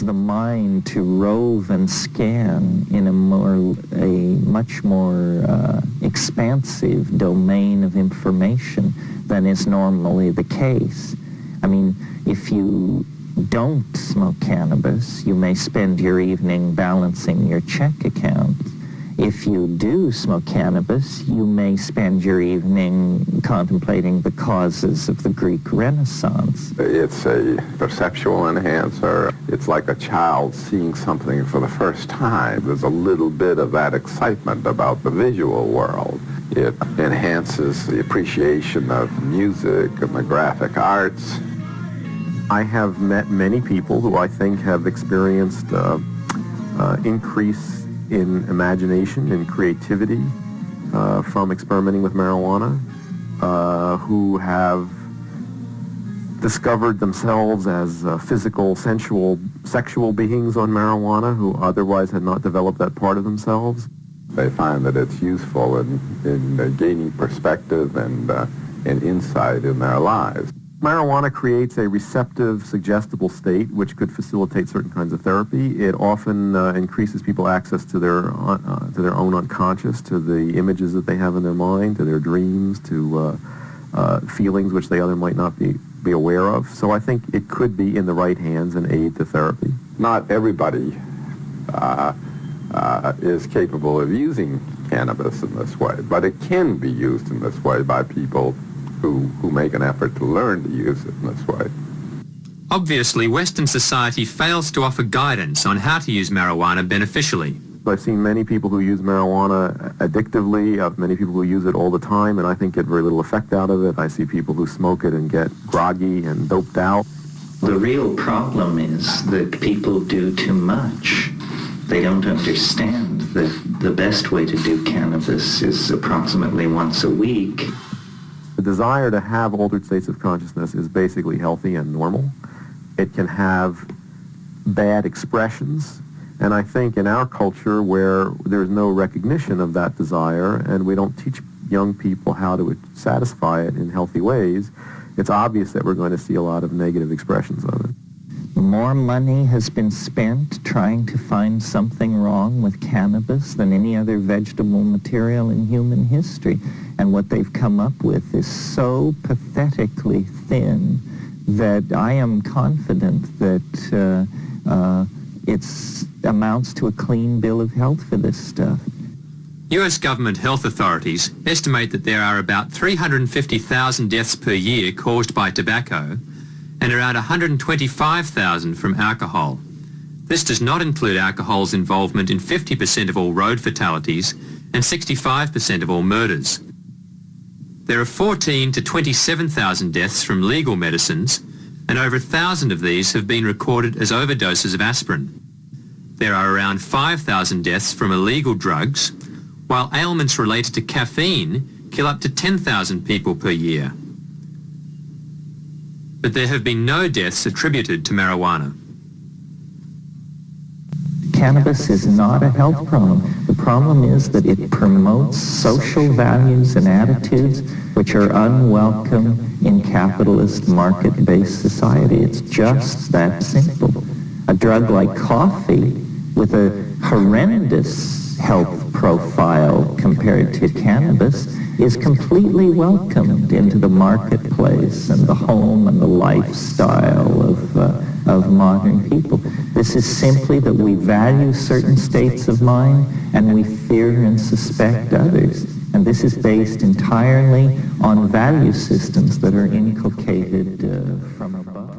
the mind to rove and scan in a much more expansive domain of information than is normally the case. I mean, if you don't smoke cannabis, you may spend your evening balancing your check account. If you do smoke cannabis, you may spend your evening contemplating the causes of the Greek Renaissance. It's a perceptual enhancer. It's like a child seeing something for the first time. There's a little bit of that excitement about the visual world. It enhances the appreciation of music and the graphic arts. I have met many people who I think have experienced increase in imagination and creativity from experimenting with marijuana, who have discovered themselves as physical, sensual, sexual beings on marijuana who otherwise had not developed that part of themselves. They find that it's useful in gaining perspective and insight in their lives. Marijuana creates a receptive, suggestible state which could facilitate certain kinds of therapy. It often increases people's access to their own unconscious, to the images that they have in their mind, to their dreams, to feelings which they other might not be aware of. So I think it could be in the right hands and aid to therapy. Not everybody is capable of using cannabis in this way, but it can be used in this way by people who make an effort to learn to use it in this way. Obviously, Western society fails to offer guidance on how to use marijuana beneficially. I've seen many people who use marijuana addictively, many people who use it all the time, and I think get very little effect out of it. I see people who smoke it and get groggy and doped out. The real problem is that people do too much. They don't understand that the best way to do cannabis is approximately once a week. The desire to have altered states of consciousness is basically healthy and normal. It can have bad expressions, and I think in our culture where there's no recognition of that desire and we don't teach young people how to satisfy it in healthy ways, it's obvious that we're going to see a lot of negative expressions of it. More money has been spent trying to find something wrong with cannabis than any other vegetable material in human history. And what they've come up with is so pathetically thin that I am confident that it amounts to a clean bill of health for this stuff. US government health authorities estimate that there are about 350,000 deaths per year caused by tobacco and around 125,000 from alcohol. This does not include alcohol's involvement in 50% of all road fatalities and 65% of all murders. There are 14 to 27,000 deaths from legal medicines, and over 1,000 of these have been recorded as overdoses of aspirin. There are around 5,000 deaths from illegal drugs, while ailments related to caffeine kill up to 10,000 people per year. But there have been no deaths attributed to marijuana. Cannabis is not a health problem. The problem is that it promotes social values and attitudes which are unwelcome in capitalist market-based society. It's just that simple. A drug like coffee with a horrendous health profile compared to cannabis is completely welcomed into the marketplace and the home and the lifestyle of modern people. This is simply that we value certain states of mind and we fear and suspect others. And this is based entirely on value systems that are inculcated from above.